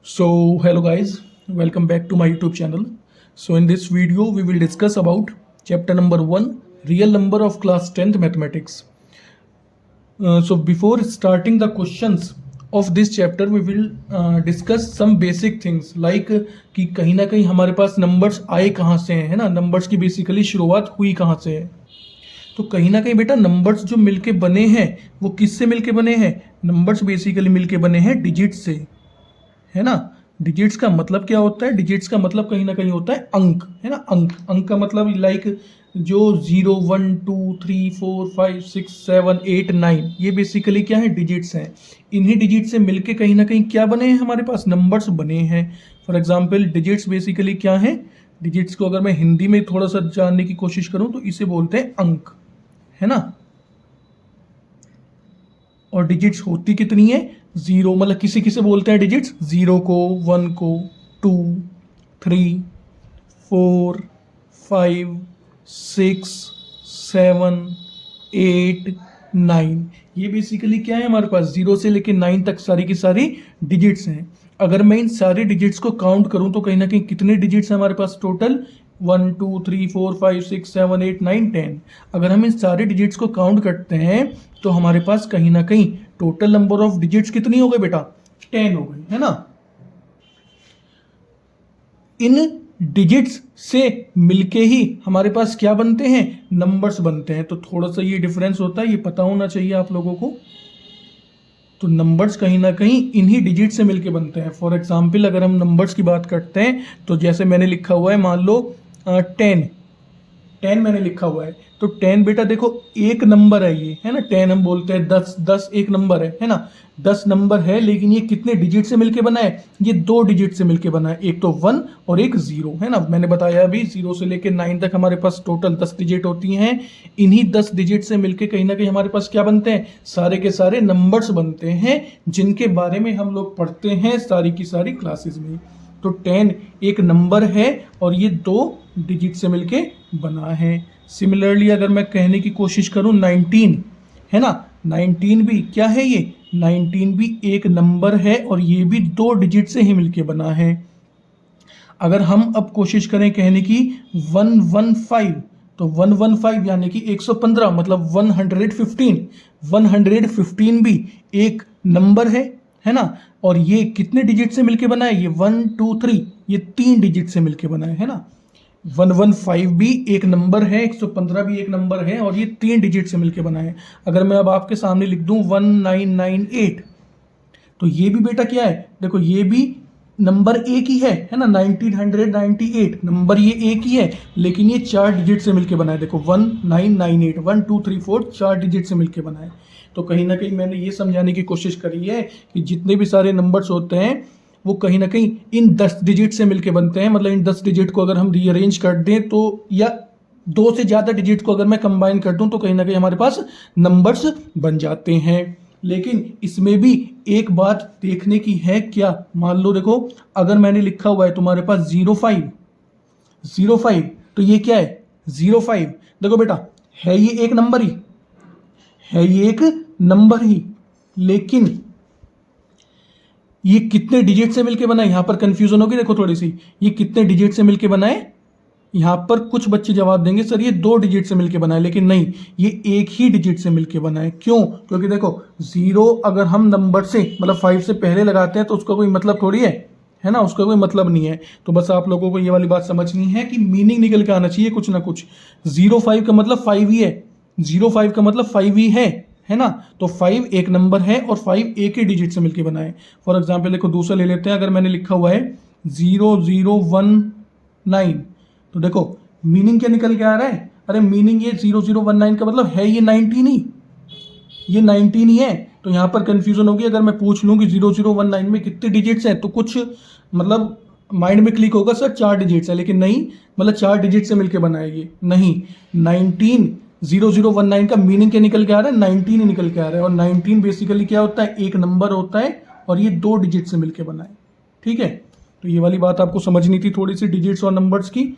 So hello guys, welcome back to my YouTube channel. So in this video we will discuss about chapter number 1, real number of class 10th mathematics. So before starting the questions of this chapter we will discuss some basic things like कि कहीं ना कहीं हमारे पास numbers आए कहाँ से हैं, है ना, नंबर्स की बेसिकली शुरुआत हुई कहाँ से है। तो कहीं ना कहीं बेटा नंबर्स जो मिलके बने हैं वो किससे मिलके बने हैं? नंबर्स बेसिकली मिलके बने हैं डिजिट से, है ना। डिजिट्स का मतलब क्या होता है? डिजिट्स का मतलब कहीं ना कहीं होता है अंक, है ना। अंक अंक का मतलब लाइक जो 0 1 2 3 4 5 6 7 8 9 ये बेसिकली क्या है? डिजिट्स हैं। इन्हीं डिजिट से मिलके कहीं ना कहीं क्या बने हैं? हमारे पास नंबर्स बने हैं। फॉर एग्जाम्पल डिजिट्स बेसिकली क्या है? डिजिट्स को अगर मैं हिंदी में थोड़ा सा जानने की कोशिश करूं तो इसे बोलते हैं अंक, है ना। और डिजिट्स होती कितनी है? जीरो, मतलब किसे किसे बोलते हैं डिजिट्स? जीरो को, वन को, 2 3 4 5 6 7 8 9 ये बेसिकली क्या है? हमारे पास 0 से लेके 9 तक सारी की सारी डिजिट्स हैं। अगर मैं इन सारे डिजिट्स को काउंट करूं तो कहीं ना कहीं कितने डिजिट्स हैं हमारे पास टोटल? 1 2 3 4 5 6 7 8 9 10। अगर हम इन सारे डिजिट्स को काउंट करते हैं तो हमारे पास कहीं ना कहीं टोटल नंबर ऑफ डिजिट्स कितनी हो गई बेटा? 10 हो गई, है ना। इन डिजिट्स से मिलके ही हमारे पास क्या बनते हैं? नंबर्स बनते हैं। तो थोड़ा सा ये डिफरेंस होता है, ये पता होना चाहिए आप लोगों को। तो नंबर्स कहीं ना कहीं इन्हीं डिजिट से मिलके बनते हैं। फॉर एग्जाम्पल अगर हम नंबर्स की बात करते हैं तो जैसे मैंने लिखा हुआ है, मान लो 10 मैंने लिखा हुआ है। तो 10 बेटा देखो एक नंबर है ये, है ना। 10 हम बोलते हैं 10 एक नंबर है ना। 10 नंबर है, लेकिन ये कितने डिजिट से मिलके बना है? ये 2 डिजिट से मिलके बना है, एक तो 1 और एक 0, है ना। मैंने बताया अभी 0 से लेके 9 तक हमारे पास टोटल 10 डिजिट होती हैं। इन्हीं 10 डिजिट से मिलके कहीं ना कहीं हमारे पास क्या बनते हैं? सारे के सारे नंबर्स बनते हैं, जिनके बारे में हम लोग पढ़ते हैं सारी की सारी क्लासेस में। तो 10 एक नंबर है और ये 2 डिजिट से मिलके बना है। सिमिलरली अगर मैं कहने की कोशिश करूं 19, है ना, 19 भी क्या है? ये 19 भी एक नंबर है और ये भी 2 डिजिट से ही मिलके बना है। अगर हम अब कोशिश करें कहने की 115, तो 115 यानी कि 115 मतलब 115 भी एक नंबर है ना। और ये कितने डिजिट से मिलके बना है? ये 1 2 3 ये 3 डिजिट से मिलके बना है ना। 115 भी एक नंबर है, 115 भी एक नंबर है और ये 3 डिजिट से मिलके बना है। अगर मैं अब आपके सामने लिख दूं 1998, तो ये भी बेटा क्या है? देखो ये भी नंबर एक ही है ना। 1998 नंबर ये एक ही है, लेकिन ये 4 डिजिट से मिलके बना है। देखो 1998 1 2 3 4 4 डिजिट से मिलके बना है। तो कहीं ना कहीं मैंने ये समझाने की कोशिश करी है कि जितने भी सारे नंबर्स होते हैं वो कहीं ना कहीं इन 10 डिजिट से मिलके बनते हैं। मतलब इन 10 डिजिट को अगर हम रीअरेंज कर दें तो, या 2 से ज़्यादा डिजिट को अगर मैं कंबाइन कर दूं तो कहीं ना कहीं हमारे पास नंबर्स बन जाते हैं। लेकिन इसमें भी एक बात देखने की है क्या? मान लो देखो अगर मैंने लिखा हुआ है तुम्हारे पास 05 तो ये क्या है? 05 देखो बेटा है ये एक नंबर ही, है ये एक नंबर ही, लेकिन ये कितने डिजिट से मिलके बना है? यहां पर कंफ्यूजन होगी देखो थोड़ी सी। ये कितने डिजिट से मिलके बना है? यहां पर कुछ बच्चे जवाब देंगे सर ये 2 डिजिट से मिलके बना है, लेकिन नहीं, ये एक ही डिजिट से मिलके बना है। क्यों? क्योंकि देखो 0 अगर हम नंबर से मतलब 5 से पहले लगाते हैं तो उसका कोई मतलब थोड़ी है ना, उसका कोई मतलब नहीं है। तो बस आप लोगों को ये वाली बात समझनी है कि मीनिंग निकल के आना चाहिए कुछ ना कुछ। 05 का मतलब 5 ही है, 05 का मतलब 5 ही है ना। तो 5 एक नंबर है और 5 एक ही डिजिट से मिलके बना है। फॉर एग्जाम्पल देखो दूसरा ले लेते हैं। अगर मैंने लिखा हुआ है 0019, तो देखो मीनिंग क्या निकल के आ रहा है? अरे मीनिंग ये 0019 का मतलब है ये 19 ही, ये 19 ही है। तो यहां पर कंफ्यूजन होगी। अगर मैं पूछ लूं कि 0019 में कितने डिजिट्स हैं तो कुछ मतलब माइंड में क्लिक होगा सर 4 डिजिट्स है, लेकिन नहीं, मतलब 4 डिजिट से मिलके बना है ये नहीं। 0019 का मीनिंग क्या निकल के आ रहा है? 19 ही निकल के आ रहा है। और 19 बेसिकली क्या होता है? एक नंबर होता है और ये 2 डिजिट से मिलके बना है। ठीक है, तो ये वाली बात आपको समझनी थी थोड़ी सी डिजिट्स और नंबर्स की।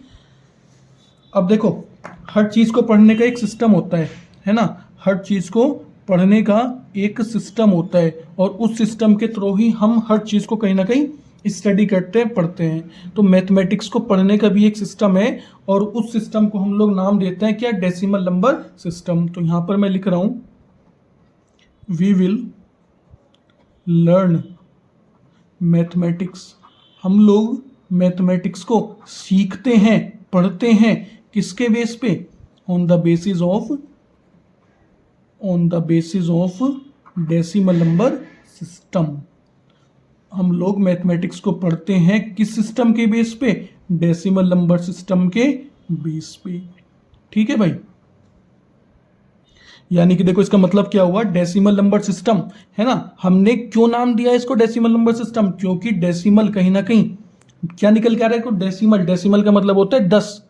अब देखो हर चीज को पढ़ने का एक सिस्टम होता है ना। हर चीज को पढ़ने का एक सिस्टम होता है और उस सिस्टम के थ्रू ही हम हर चीज को कहीं ना कहीं स्टडी करते हैं, पढ़ते हैं। तो मैथमेटिक्स को पढ़ने का भी एक सिस्टम है और उस सिस्टम को हम लोग नाम देते हैं क्या, डेसिमल नंबर सिस्टम। तो यहाँ पर मैं लिख रहा हूँ वी विल लर्न मैथमेटिक्स। हम लोग मैथमेटिक्स को सीखते हैं, पढ़ते हैं, किसके बेस पे, on the basis of decimal number system. हम लोग मैथमेटिक्स को पढ़ते हैं किस सिस्टम के बेस पे, डेसिमल नंबर सिस्टम के बेस पे। ठीक है भाई, यानी कि देखो इसका मतलब क्या हुआ, डेसिमल नंबर सिस्टम है ना। हमने क्यों नाम दिया इसको डेसिमल नंबर सिस्टम, क्योंकि डेसिमल कहीं ना कहीं क्या निकल के आ रहा है, डेसिमल का मतलब होता है 10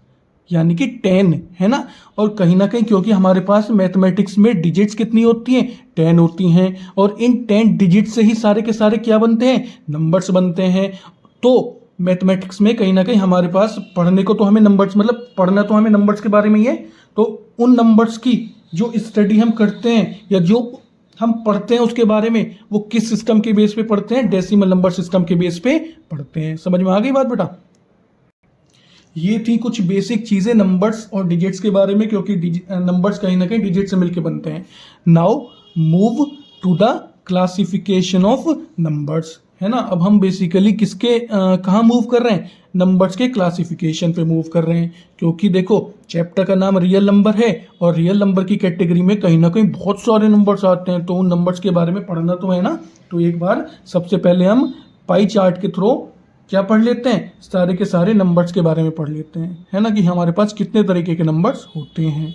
यानी कि 10 है ना। और कहीं ना कहीं क्योंकि हमारे पास मैथमेटिक्स में डिजिट्स कितनी होती हैं, 10 होती हैं, और इन 10 डिजिट से ही सारे के सारे क्या बनते हैं, नंबर्स बनते हैं। तो मैथमेटिक्स में कहीं ना कहीं हमारे पास पढ़ने को तो हमें नंबर्स, मतलब पढ़ना तो हमें नंबर्स के बारे में ही है। तो उन नंबर्स की जो स्टडी हम करते हैं या जो हम पढ़ते हैं उसके बारे में, वो किस सिस्टम के बेस पे पढ़ते हैं, डेसिमल नंबर सिस्टम के बेस पे पढ़ते हैं। समझ में आ गई बात बेटा। ये थी कुछ बेसिक चीजें नंबर्स और डिजिट्स के बारे में, क्योंकि नंबर्स कहीं ना कहीं डिजिट से मिलकर बनते हैं। Now move to the classification of numbers, है ना। अब हम बेसिकली किसके कहाँ मूव कर रहे हैं, नंबर्स के क्लासिफिकेशन पे मूव कर रहे हैं। क्योंकि देखो चैप्टर का नाम रियल नंबर है और रियल नंबर की कैटेगरी में कहीं ना कहीं बहुत सारे नंबर्स आते हैं, तो उन नंबर्स के बारे में पढ़ना तो है ना। तो एक बार सबसे पहले हम पाई चार्ट के थ्रू क्या पढ़ लेते हैं, सारे के सारे नंबर्स के बारे में पढ़ लेते हैं, है ना, कि हमारे पास कितने तरीके के नंबर्स होते हैं।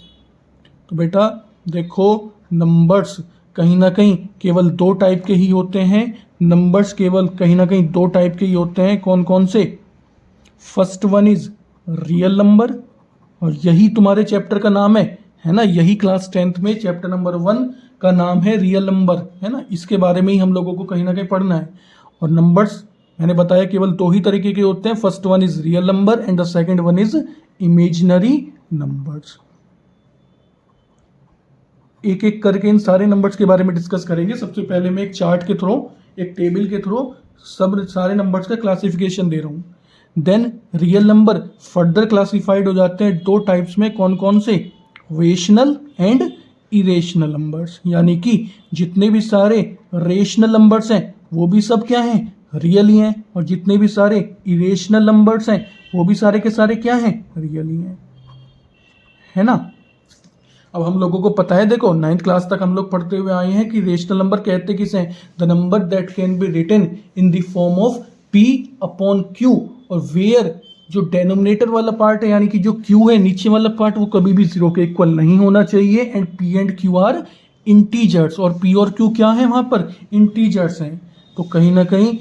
तो बेटा देखो नंबर्स कहीं ना कहीं केवल 2 टाइप के ही होते हैं। नंबर्स केवल कहीं ना कहीं 2 टाइप के ही होते हैं। कौन कौन से, first one is real number, और यही तुम्हारे चैप्टर का नाम है ना। यही क्लास 10th में चैप्टर नंबर 1 का नाम है रियल नंबर, है ना। इसके बारे में ही हम लोगों को कहीं ना कहीं पढ़ना है। और नंबर्स मैंने बताया केवल 2 ही तरीके के होते हैं, first one is real number and the second one is imaginary numbers. एक एक करके इन सारे नंबर्स के बारे में डिस्कस करेंगे। सबसे पहले मैं एक चार्ट के थ्रू, एक टेबल के थ्रू सब सारे नंबर्स का क्लासिफिकेशन दे रहा हूँ। Then real number further classified हो जाते हैं 2 टाइप्स में। कौन कौन से, रेशनल एंड इरेशनल नंबर्स, यानी कि जितने भी सारे रेशनल नंबर्स हैं वो भी सब क्या हैं, रियल ही हैं, और जितने भी सारे इरेशनल नंबर्स हैं वो भी सारे के सारे क्या हैं, रियल ही हैं, है ना। अब हम लोगों को पता है, देखो 9th क्लास तक हम लोग पढ़ते हुए आए हैं कि रेशनल नंबर कहते किसे हैं, the number that can be written in the form of p upon q, और वेयर जो डेनोमिनेटर वाला पार्ट है यानी कि जो q है नीचे वाला पार्ट, वो कभी भी 0 के इक्वल नहीं होना चाहिए। And p and q are integers, और p और q क्या है वहाँ पर, इंटीजर्स हैं। तो कहीं ना कहीं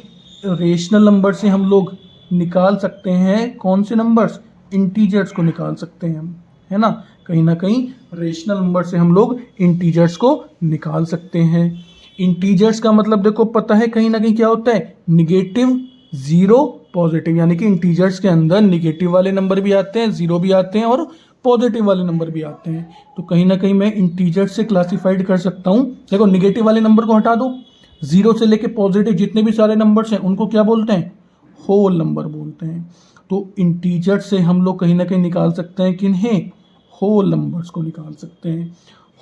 रेशनल नंबर से हम लोग निकाल सकते हैं कौन से नंबर्स, इंटीजर्स को निकाल सकते हैं हम, है ना। कहीं ना कहीं रेशनल नंबर से हम लोग इंटीजर्स को निकाल सकते हैं। इंटीजर्स का मतलब देखो पता है कहीं ना कहीं क्या होता है, निगेटिव, जीरो, पॉजिटिव, यानी कि इंटीजर्स के अंदर निगेटिव वाले नंबर भी आते हैं, जीरो भी आते हैं, और पॉजिटिव वाले नंबर भी आते हैं। तो कहीं ना कहीं मैं इंटीजर्स से क्लासिफाइड कर सकता हूँ। देखो निगेटिव वाले नंबर को हटा दो, जीरो से लेके पॉजिटिव जितने भी सारे नंबर्स हैं उनको क्या बोलते हैं, होल नंबर बोलते हैं। तो इंटीजर से हम लोग कहीं ना कहीं निकाल सकते हैं किन्हें, होल नंबर्स को निकाल सकते हैं।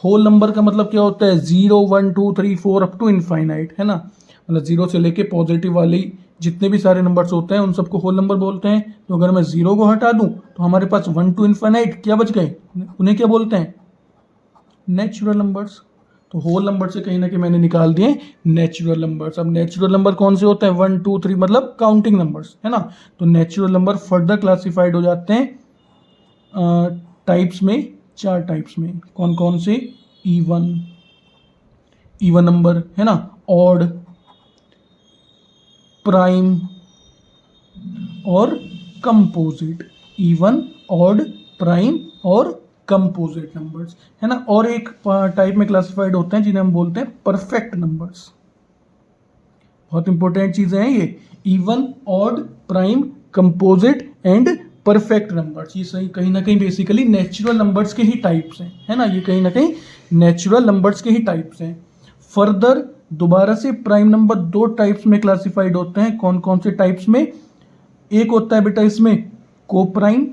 होल नंबर का मतलब क्या होता है, 0 1 2 3 4 अप टू इनफाइनाइट, है ना। मतलब 0 से लेके पॉजिटिव वाले जितने भी सारे नंबर्स होते हैं उन सबको होल नंबर बोलते हैं। तो अगर मैं 0 को हटा दूं तो हमारे पास 1 टू इनफाइनाइट क्या बच गए, उन्हें क्या बोलते हैं, नेचुरल नंबर्स। तो होल नंबर से कहीं ना कहीं मैंने निकाल दिए नेचुरल नंबर्स। अब नेचुरल नंबर कौन से होते हैं, 1 2 3 मतलब काउंटिंग नंबर्स, है ना। तो नेचुरल नंबर फर्दर क्लासिफाइड हो जाते हैं टाइप्स में, 4 टाइप्स में। कौन कौन से, इवन नंबर, है ना, ऑड, प्राइम और कंपोजिट। इवन, ऑड, प्राइम और कंपोजिट नंबर्स, है ना। और एक टाइप में क्लासिफाइड होते हैं जिन्हें हम बोलते हैं परफेक्ट नंबर्स। बहुत इंपॉर्टेंट चीजें हैं ये, even, odd, prime, composite and perfect numbers. ये सही कहीं ना कहीं बेसिकली नेचुरल नंबर्स के ही टाइप्स हैं, है ना। ये कहीं ना कहीं नेचुरल नंबर्स के ही टाइप्स हैं। फर्दर दोबारा से प्राइम नंबर दो टाइप्स में क्लासिफाइड होते हैं। कौन कौन से टाइप्स में? एक होता है बेटा इसमें कोप्राइम,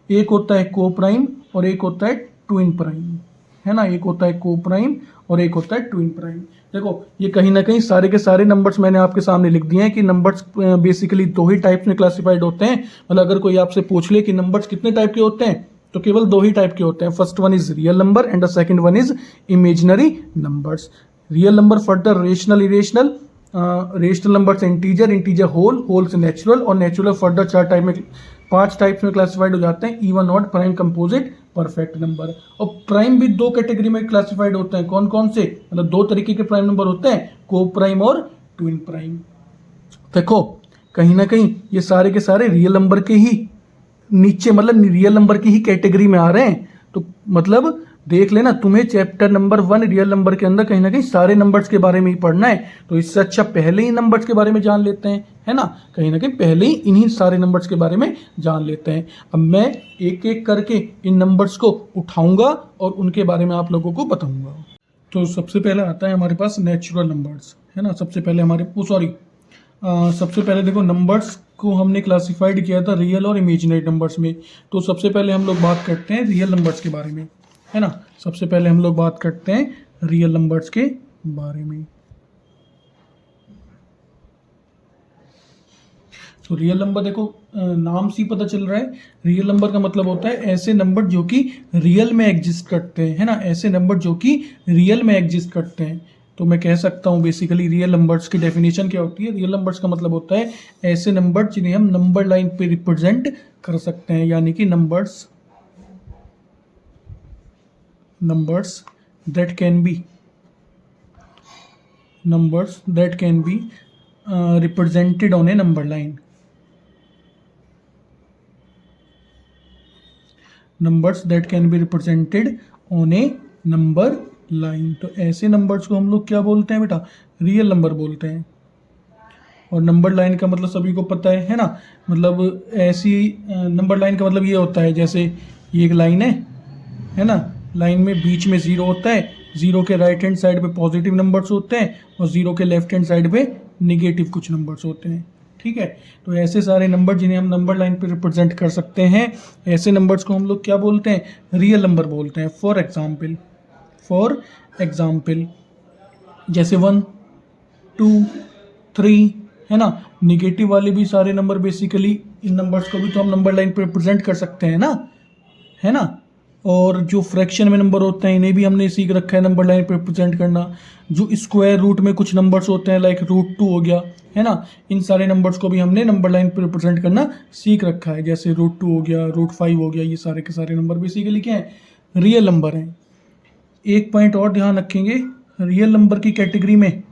एक होता है कोप्राइम और एक होता है ट्विन प्राइम, है ना। एक होता है कोप्राइम और एक होता है ट्विन प्राइम। देखो ये कहीं ना कहीं सारे के सारे नंबर्स मैंने आपके सामने लिख दिए हैं कि नंबर्स बेसिकली दो ही टाइप्स में क्लासिफाइड होते हैं। मतलब अगर कोई आपसे पूछ ले कि नंबर्स कितने टाइप के होते हैं, तो केवल दो ही टाइप के होते हैं। First one is real number and the second one is imaginary numbers. Real number further rational, irrational, rational number से इंटीजर, इंटीजर होल, होल से नेचुरल और नेचुरल फर्दर चार टाइप में, पांच टाइप्स में क्लासिफाइड हो जाते हैं। Even, odd, prime, composite, perfect number. और प्राइम भी दो कैटेगरी में क्लासिफाइड होते हैं। कौन कौन से? मतलब दो तरीके के प्राइम नंबर होते हैं, को प्राइम और ट्विन प्राइम। देखो कहीं ना कहीं ये सारे के सारे रियल नंबर के ही नीचे, मतलब रियल नंबर की ही कैटेगरी में आ रहे हैं। तो मतलब देख लेना, तुम्हें चैप्टर नंबर 1 रियल नंबर के अंदर कहीं ना कहीं सारे नंबर्स के बारे में ही पढ़ना है। तो इससे अच्छा पहले ही नंबर्स के बारे में जान लेते हैं, है ना। कहीं ना कहीं पहले ही इन्हीं सारे नंबर्स के बारे में जान लेते हैं। अब मैं एक एक करके इन नंबर्स को उठाऊंगा और उनके बारे में आप लोगों को बताऊंगा। तो सबसे पहले आता है हमारे पास नेचुरल नंबर्स, है ना। सबसे पहले हमारे सबसे पहले देखो नंबर्स को हमने क्लासिफाइड किया था रियल और इमेजिनरी नंबर्स में। तो सबसे पहले हम लोग बात करते हैं रियल नंबर्स के बारे में, है ना। सबसे पहले हम लोग बात करते हैं रियल नंबर्स के बारे में। तो रियल नंबर देखो नाम से ही पता चल रहा है, रियल नंबर का मतलब होता है ऐसे नंबर जो कि रियल में एग्जिस्ट करते हैं, है ना। ऐसे नंबर जो कि रियल में एग्जिस्ट करते हैं। तो मैं कह सकता हूँ बेसिकली रियल नंबर्स की डेफिनेशन क्या होती है? रियल नंबर्स का मतलब होता है ऐसे नंबर जिन्हें हम नंबर लाइन पे रिप्रेजेंट कर सकते हैं, यानी कि numbers that can be represented on A number line. Numbers that can be represented on A number line. तो ऐसे नंबर्स को हम लोग क्या बोलते हैं बेटा? रियल नंबर बोलते हैं। और नंबर लाइन का मतलब सभी को पता है ना। मतलब ऐसी नंबर लाइन का मतलब ये होता है जैसे ये एक लाइन है ना। लाइन में बीच में जीरो होता है, जीरो के राइट हैंड साइड पे पॉजिटिव नंबर्स होते हैं और जीरो के लेफ्ट हैंड साइड पे निगेटिव कुछ नंबर्स होते हैं, ठीक है। तो ऐसे सारे नंबर जिन्हें हम नंबर लाइन पे रिप्रेजेंट कर सकते हैं, ऐसे नंबर्स को हम लोग क्या बोलते हैं? रियल नंबर बोलते हैं। फॉर एग्जाम्पल जैसे 1, 2, 3, है ना। निगेटिव वाले भी सारे नंबर बेसिकली इन नंबर्स को भी तो हम नंबर लाइन पे रिप्रेजेंट कर सकते हैं ना, है ना। और जो फ्रैक्शन में नंबर होते हैं इन्हें भी हमने सीख रखा है नंबर लाइन पे रिप्रेजेंट करना। जो स्क्वायर रूट में कुछ नंबर्स होते हैं लाइक √2 हो गया, है ना। इन सारे नंबर्स को भी हमने नंबर लाइन पे रिप्रेजेंट करना सीख रखा है। जैसे √2 हो गया, √5 हो गया, ये सारे के सारे नंबर बेसिकली क्या है? रियल नंबर हैं। एक पॉइंट और ध्यान रखेंगे, रियल नंबर की कैटेगरी में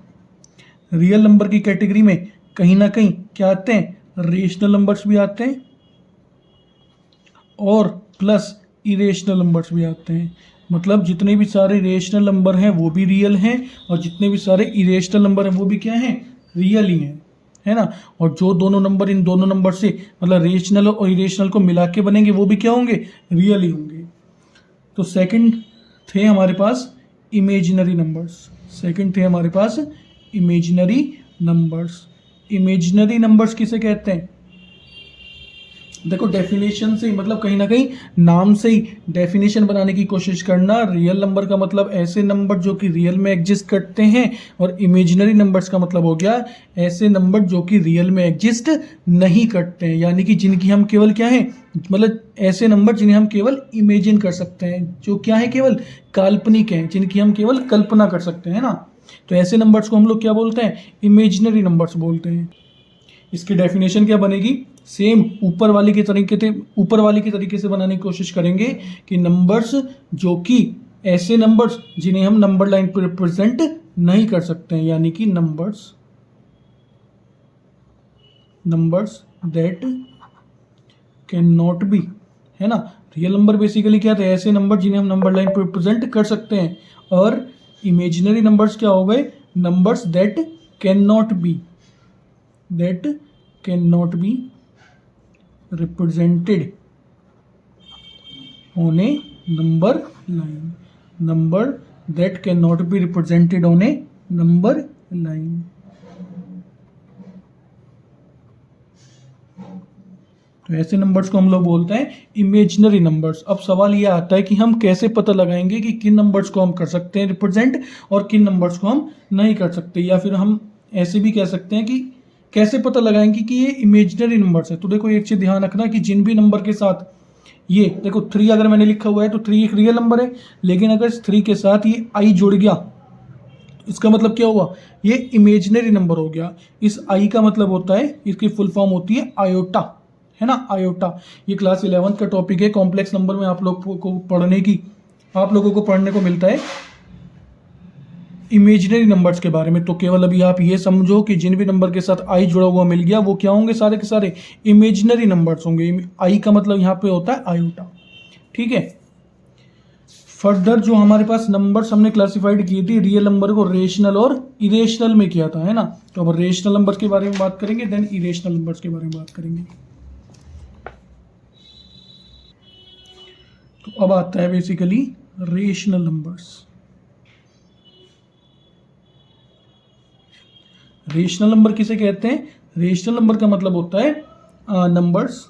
कहीं ना कहीं क्या आते हैं? रेशनल नंबर्स भी आते हैं और प्लस इरेशनल नंबर्स भी आते हैं। मतलब जितने भी सारे रेशनल नंबर हैं वो भी रियल हैं और जितने भी सारे इरेशनल नंबर हैं वो भी क्या हैं? रियल ही हैं, है ना। और जो दोनों नंबर इन दोनों नंबर से मतलब रेशनल और इरेशनल को मिला के बनेंगे वो भी क्या होंगे? रियल ही होंगे। तो सेकंड थे हमारे पास इमेजिनरी नंबर्स। इमेजिनरी नंबर्स किसे कहते हैं? देखो डेफिनेशन से मतलब कहीं ना कहीं नाम से ही डेफिनेशन बनाने की कोशिश करना। रियल नंबर का मतलब ऐसे नंबर जो कि रियल में एग्जिस्ट करते हैं और इमेजिनरी नंबर्स का मतलब हो गया ऐसे नंबर जो कि रियल में एग्जिस्ट नहीं करते हैं, यानी कि जिनकी हम केवल क्या है, मतलब ऐसे नंबर जिन्हें हम केवल इमेजिन कर सकते हैं, जो क्या है केवल काल्पनिक हैं, जिनकी हम केवल कल्पना कर सकते हैं ना। तो ऐसे नंबर्स को हम लोग क्या बोलते हैं? इमेजिनरी नंबर्स बोलते हैं। इसकी डेफिनेशन क्या बनेगी? सेम ऊपर वाली के तरीके से बनाने की कोशिश करेंगे कि नंबर्स जो कि ऐसे नंबर्स जिन्हें हम नंबर लाइन पर रिप्रेजेंट नहीं कर सकते हैं, यानी कि numbers that can not B, है ना। रियल नंबर बेसिकली क्या थे? ऐसे नंबर जिन्हें हम नंबर लाइन पर रिप्रेजेंट कर सकते हैं। और इमेजिनरी नंबर्स क्या हो गए? Numbers that can not B represented on a number that can not be represented on A number line. तो ऐसे नंबर्स को हम लोग बोलते हैं इमेजिनरी नंबर्स। अब सवाल ये आता है कि हम कैसे पता लगाएंगे कि किन नंबर्स को हम कर सकते हैं रिप्रेजेंट और किन नंबर्स को हम नहीं कर सकते, या फिर हम ऐसे भी कह सकते हैं कि कैसे पता लगाएंगे कि ये इमेजिनरी नंबर्स है। तो देखो एक चीज ध्यान रखना कि जिन भी नंबर के साथ ये देखो 3 अगर मैंने लिखा हुआ है तो 3 एक रियल नंबर है, लेकिन अगर इस 3 के साथ ये आई जुड़ गया तो इसका मतलब क्या हुआ, ये इमेजिनरी नंबर हो गया। इस आई का मतलब होता है, इसकी फुल फॉर्म होती है आयोटा, है ना, आयोटा। ये क्लास 11 का टॉपिक है, कॉम्प्लेक्स नंबर में आप लोगों को पढ़ने को मिलता है इमेजिनरी नंबर्स के बारे में। तो केवल अभी आप ये समझो कि जिन भी नंबर के साथ आई जुड़ा हुआ मिल गया वो क्या होंगे, सारे के सारे इमेजिनरी नंबर्स होंगे। आई का मतलब यहाँ पे होता है आयोटा, ठीक है। फर्दर जो हमारे पास नंबर्स हमने क्लासिफाइड किए थे रियल नंबर को रेशनल और इरेशनल में किया था, है ना। तो अब रेशनल नंबर्स के बारे में बात करेंगे, देन इरेशनल नंबर्स के बारे में बात करेंगे। तो अब आता है basically rational numbers. Rational number किसे कहते हैं, रेशनल नंबर का मतलब होता है numbers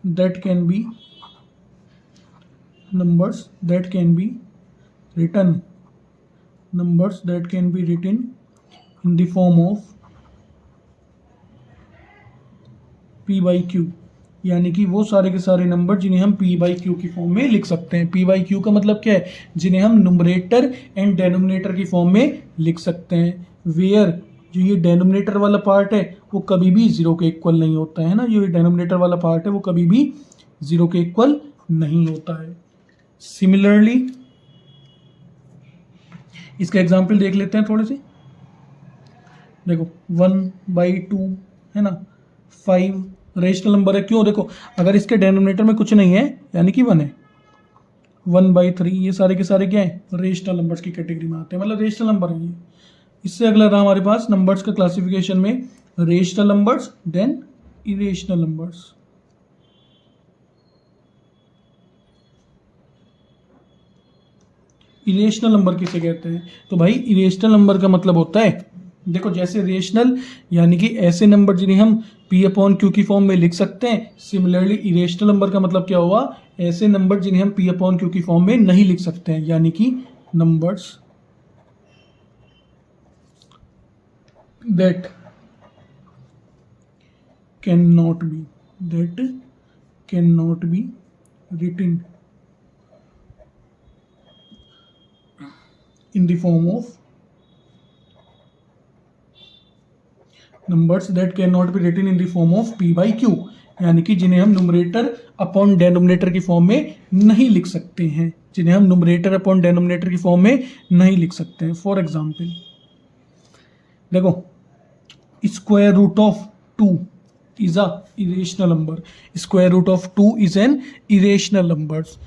that can B written in the form of p by q, यानी कि वो सारे के सारे नंबर जिन्हें हम p by q की फॉर्म में लिख सकते हैं। p by q का मतलब क्या है, जिन्हें हम नुमरेटर एंड डेनोमिनेटर की फॉर्म में लिख सकते हैं। वेयर जो ये डेनोमिनेटर वाला पार्ट है वो कभी भी 0 के इक्वल नहीं होता है ना, जो ये डेनोमिनेटर वाला पार्ट है वो कभी भी 0 के इक्वल नहीं होता है। सिमिलरली इसका एग्जाम्पल देख लेते हैं थोड़े से। देखो 1/2 है ना, 5 रेशनल नंबर है। क्यों, देखो अगर इसके डेनोमिनेटर में कुछ नहीं है यानी कि 1 है। 1/3 ये सारे के सारे क्या है, रेशनल नंबर्स की कैटेगरी में आते हैं, मतलब रेशनल नंबर है ये। इससे अगला रहा हमारे पास नंबर्स का क्लासिफिकेशन में rational numbers then irrational numbers. Irrational number किसे कहते हैं, तो भाई इरेशनल नंबर का मतलब होता है, देखो जैसे रेशनल यानी कि ऐसे नंबर जिन्हें हम p/q की फॉर्म में लिख सकते हैं। सिमिलरली इरेशनल नंबर का मतलब क्या हुआ, ऐसे नंबर जिन्हें हम p/q की फॉर्म में नहीं लिख सकते हैं, यानी कि numbers that can not be written in the form of numbers that cannot be written in the form of p by q, यानी कि जिन्हें हम नुमरेटर अपॉन डेनोमिनेटर की फॉर्म में नहीं लिख सकते हैं, जिन्हें हम नुमरेटर अपॉन डेनोमिनेटर की फॉर्म में नहीं लिख सकते हैं। फॉर एग्जाम्पल देखो square root of 2 is a irrational number, square root of 2 is an irrational numbers.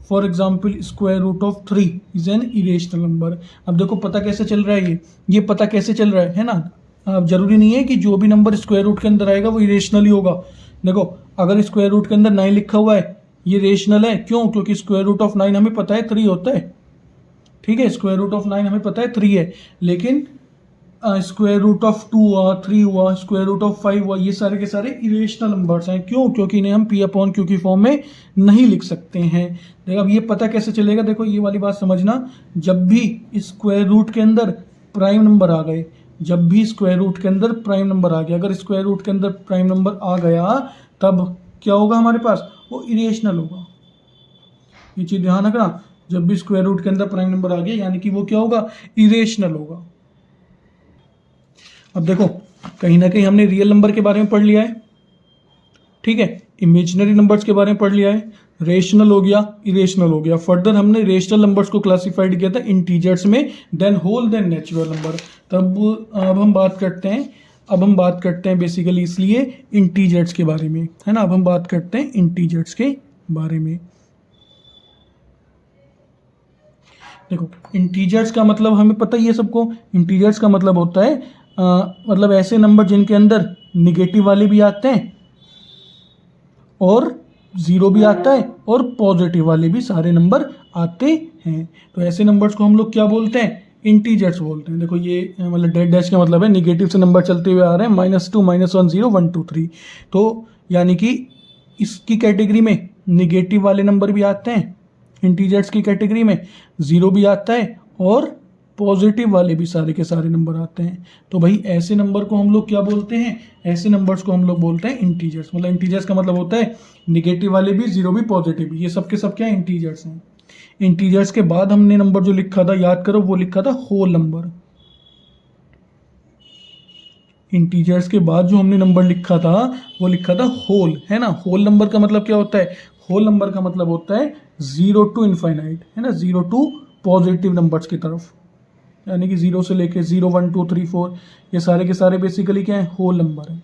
For example square root of 3 is an irrational number. अब देखो पता कैसे चल रहा है, ये पता कैसे चल रहा है ना। अब जरूरी नहीं है कि जो भी नंबर स्क्वायर रूट के अंदर आएगा वो इरेशनल ही होगा। देखो अगर स्क्वायर रूट के अंदर 9 लिखा हुआ है ये रेशनल है, क्यों, क्योंकि स्क्वायर रूट ऑफ 9 हमें पता है 3 होता है, ठीक है। स्क्वायर रूट ऑफ 9 हमें पता है 3 है, लेकिन स्क्वायर रूट ऑफ 2 हुआ, 3 हुआ, स्क्वायर रूट ऑफ 5 हुआ, ये सारे के सारे इरेशनल नंबर्स हैं। क्यों, क्योंकि इन्हें हम p/q की फॉर्म में नहीं लिख सकते हैं। देखो अब ये पता कैसे चलेगा, देखो ये वाली बात समझना, जब भी स्क्वायर रूट के अंदर प्राइम नंबर आ गए, जब भी स्क्वायर रूट के अंदर प्राइम नंबर आ गया, अगर स्क्वायर रूट के अंदर प्राइम नंबर आ गया तब क्या होगा हमारे पास, वो इरेशनल होगा। ये चीज़ ध्यान रखना, जब भी स्क्वायर रूट के अंदर प्राइम नंबर आ गया यानी कि वो क्या होगा, इरेशनल होगा। अब देखो कहीं ना कहीं हमने रियल नंबर के बारे में पढ़ लिया है, ठीक है, इमेजिनरी नंबर्स के बारे में पढ़ लिया है, रेशनल हो गया, इरेशनल हो गया। फर्दर हमने रेशनल नंबर्स को क्लासिफाइड किया था इंटीजर्स में, then whole, then natural number. तब अब हम बात करते हैं बेसिकली इसलिए इंटीजर्स के बारे में, है ना। अब हम बात करते हैं इंटीजर्स के बारे में। देखो इंटीजर्स का मतलब हमें पता ही है सबको, इंटीजर्स का मतलब होता है मतलब ऐसे नंबर जिनके अंदर निगेटिव वाले भी आते हैं और ज़ीरो भी आता है और पॉजिटिव वाले भी सारे नंबर आते हैं। तो ऐसे नंबर्स को हम लोग क्या बोलते हैं? इंटीजर्स बोलते हैं। देखो ये मतलब डेड डैश का मतलब है निगेटिव से नंबर चलते हुए आ रहे हैं, -2 -1 0 1 2 3। तो यानी कि इसकी कैटेगरी में निगेटिव वाले नंबर भी आते हैं, इंटीजर्स की कैटेगरी में ज़ीरो भी आता है और पॉजिटिव वाले भी सारे के सारे नंबर आते हैं। तो भाई ऐसे नंबर को हम लोग क्या बोलते हैं? ऐसे नंबर्स को हम लोग बोलते हैं इंटीजर्स। मतलब इंटीजर्स का मतलब होता है निगेटिव वाले भी, ज़ीरो भी, पॉजिटिव भी, ये सब के सब क्या इंटीजर्स हैं। इंटीजर्स के बाद हमने नंबर जो लिखा था, याद करो, वो लिखा था होल नंबर। इंटीजर्स के बाद जो हमने नंबर लिखा था वो लिखा था होल, है ना। होल नंबर का मतलब क्या होता है? होल नंबर का मतलब होता है 0 टू इनफाइनाइट, है ना, 0 टू पॉजिटिव नंबर्स की तरफ, यानी कि 0 से लेके 0 1 2 3 4 ये सारे के सारे बेसिकली क्या है? होल नंबर है।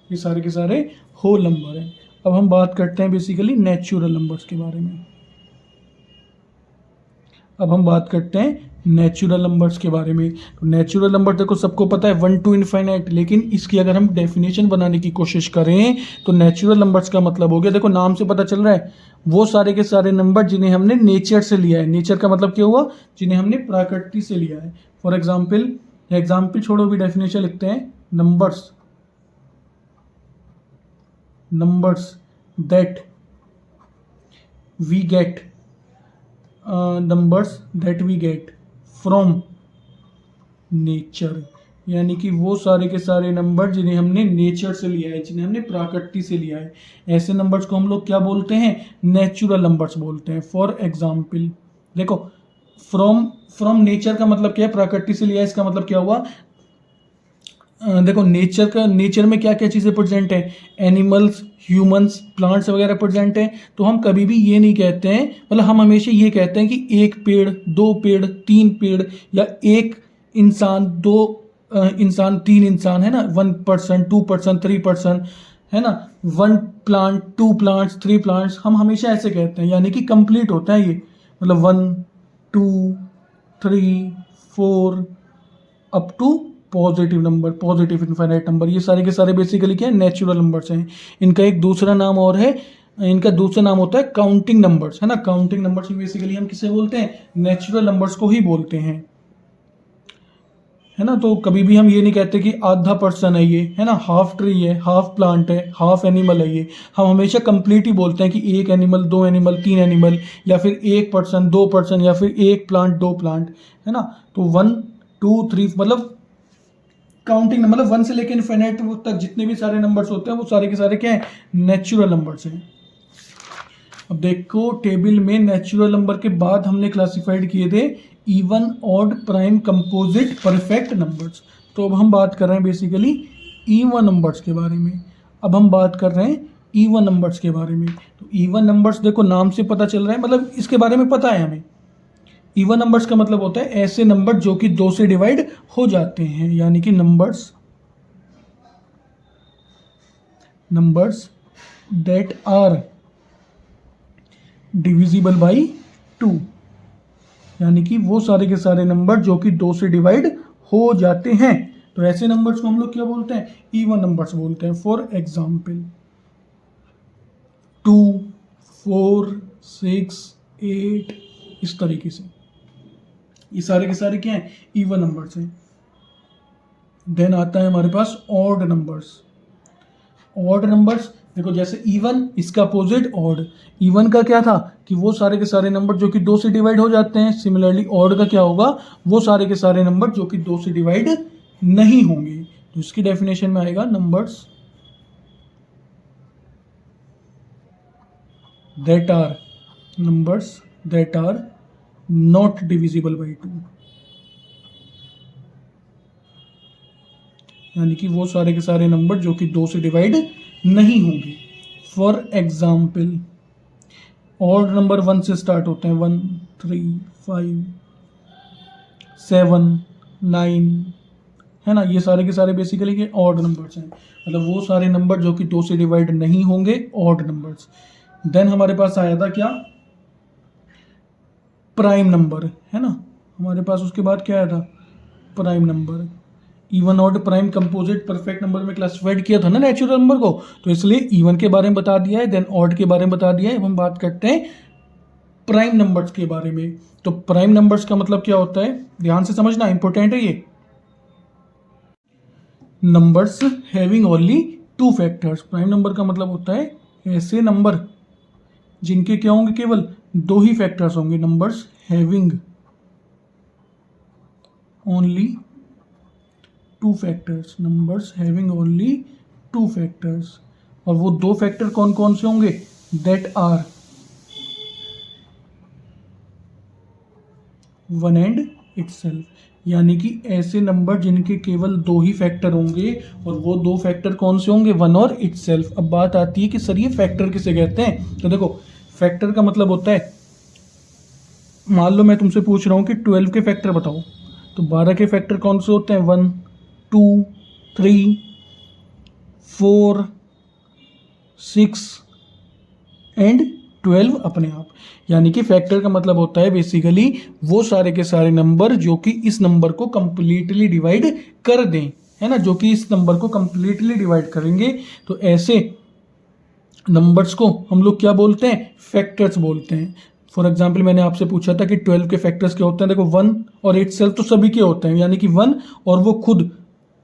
ये सारे के सारे होल नंबर हैं। अब हम बात करते हैं बेसिकली नेचुरल नंबर्स के बारे में। अब हम बात करते हैं नेचुरल नंबर्स के बारे में। तो नेचुरल नंबर देखो सबको पता है 1 टू इनफाइनाइट, लेकिन इसकी अगर हम डेफिनेशन बनाने की कोशिश करें तो नेचुरल नंबर्स का मतलब हो गया, देखो नाम से पता चल रहा है, वो सारे के सारे नंबर जिन्हें हमने नेचर से लिया है। नेचर का मतलब क्या हुआ? जिन्हें हमने प्रकृति से लिया है। फॉर एग्जाम्पल छोड़ो भी, डेफिनेशन लिखते हैं। Numbers that we get numbers that we get from nature, यानी कि वो सारे के सारे नंबर जिन्हें हमने नेचर से लिया है, जिन्हें हमने प्रकृति से लिया है, ऐसे नंबर्स को हम लोग क्या बोलते हैं? नेचुरल नंबर्स बोलते हैं। फॉर एग्जाम्पल देखो, फ्रॉम नेचर का मतलब क्या है? प्रकृति से लिया है, इसका मतलब क्या हुआ? देखो नेचर में क्या क्या चीज़ें प्रेजेंट है? एनिमल्स, ह्यूमंस, प्लांट्स वगैरह प्रेजेंट है। तो हम कभी भी ये नहीं कहते हैं, मतलब हम हमेशा ये कहते हैं कि एक पेड़, दो पेड़, तीन पेड़, या एक इंसान, दो इंसान, तीन इंसान, है ना, 1 पर्सन, 2 पर्सन, 3 पर्सन, है ना, 1 प्लांट, 2 प्लांट्स, 3 प्लांट्स, हम हमेशा ऐसे कहते हैं, यानी कि कंप्लीट होता है ये, मतलब 1 2 3 4 up to positive number, positive infinite number, ये सारे के सारे बेसिकली क्या है? नेचुरल नंबर्स हैं। इनका एक दूसरा नाम और है, इनका दूसरा नाम होता है काउंटिंग नंबर्स, है ना। काउंटिंग नंबर्स में बेसिकली हम किसे बोलते हैं? नेचुरल नंबर्स को ही बोलते हैं, है ना। तो कभी भी हम ये नहीं कहते कि आधा पर्सन है ये, है ना, हाफ ट्री है, हाफ प्लांट है, हाफ एनिमल है ये। हम हमेशा कंप्लीट ही बोलते हैं कि एक एनिमल, दो एनिमल, तीन एनिमल, या फिर 1 पर्सन, 2 पर्सन, या फिर एक प्लांट, दो प्लांट, है ना। तो 1 2 3 मतलब काउंटिंग, मतलब 1 से लेकर इनफाइनाइट तक जितने भी सारे नंबर्स होते हैं वो सारे के सारे क्या हैं? नेचुरल नंबर्स हैं। अब देखो टेबल में नेचुरल नंबर के बाद हमने क्लासिफाइड किए थे even, odd, prime, composite, perfect numbers. तो अब हम बात कर रहे हैं बेसिकली इवन नंबर्स के बारे में। अब हम बात कर रहे हैं इवन नंबर्स के बारे में। तो इवन नंबर्स देखो नाम से पता चल रहा है, मतलब इसके बारे में पता है हमें। इवन नंबर्स का मतलब होता है ऐसे नंबर जो कि 2 से डिवाइड हो जाते हैं, यानी कि numbers that are divisible by 2, यानी कि वो सारे के सारे नंबर जो कि 2 से डिवाइड हो जाते हैं। तो ऐसे नंबर्स को हम लोग क्या बोलते हैं? इवन नंबर्स बोलते हैं। फॉर एग्जाम्पल 2 4 6 8, इस तरीके से ये सारे के सारे क्या हैं? इवन नंबर्स हैं। देन आता है हमारे पास ऑड नंबर्स। ऑड नंबर्स देखो जैसे इवन, इसका अपोजिट ऑड। इवन का क्या था कि वो सारे के सारे नंबर जो कि 2 से डिवाइड हो जाते हैं। सिमिलरली ऑड का क्या होगा? वो सारे के सारे नंबर जो कि 2 से डिवाइड नहीं होंगे। तो इसकी डेफिनेशन में आएगा numbers that are not divisible by 2, यानी कि वो सारे के सारे नंबर जो कि 2 से डिवाइड नहीं होंगे। फॉर एग्जाम्पल ऑड नंबर 1 से स्टार्ट होते हैं, 1 3 5 7 9, है ना। ये सारे के सारे बेसिकली के ऑड नंबर्स हैं, मतलब वो सारे नंबर जो कि 2 से डिवाइड नहीं होंगे, ऑड नंबर्स। देन हमारे पास आया था क्या? प्राइम नंबर, है ना। हमारे पास उसके बाद क्या आया था? Prime number. Even odd prime composite perfect number में क्लासिफाइड किया था ना नेचुरल नंबर को, तो इसलिए इवन के बारे में बता दिया है, देन ऑड के बारे में बता दिया है। अब हम बात करते हैं प्राइम नंबर्स के बारे में। तो प्राइम नंबर्स का मतलब क्या होता है, ध्यान से समझना, इंपॉर्टेंट है ये। Numbers having only two factors. Prime number का मतलब होता है ऐसे नंबर जिनके क्या होंगे, केवल दो ही फैक्टर्स होंगे। Numbers having only two factors, numbers having only two factors. और वो दो फैक्टर कौन कौन से होंगे, that are one and itself, यानी कि ऐसे नंबर जिनके केवल दो ही फैक्टर होंगे, और वो दो फैक्टर कौन से होंगे, वन और इटसेल्फ। अब बात आती है कि सर ये फैक्टर किसे कहते हैं। तो देखो, फैक्टर का मतलब होता है, मान लो मैं तुमसे पूछ रहा हूँ कि 12 के फैक्टर बताओ, तो 12 के फैक्टर कौन से होते हैं, 1 2 3 4 6 एंड 12 अपने आप। यानी कि फैक्टर का मतलब होता है बेसिकली वो सारे के सारे नंबर जो कि इस नंबर को कंप्लीटली डिवाइड कर दें, है ना, जो कि इस नंबर को कंप्लीटली डिवाइड करेंगे। तो ऐसे नंबर्स को हम लोग क्या बोलते हैं, फैक्टर्स बोलते हैं। फॉर एग्जाम्पल मैंने आपसे पूछा था कि 12 के फैक्टर्स क्या होते हैं। देखो 1 और इटसेल्फ तो सभी के होते हैं, यानी कि 1 और वो खुद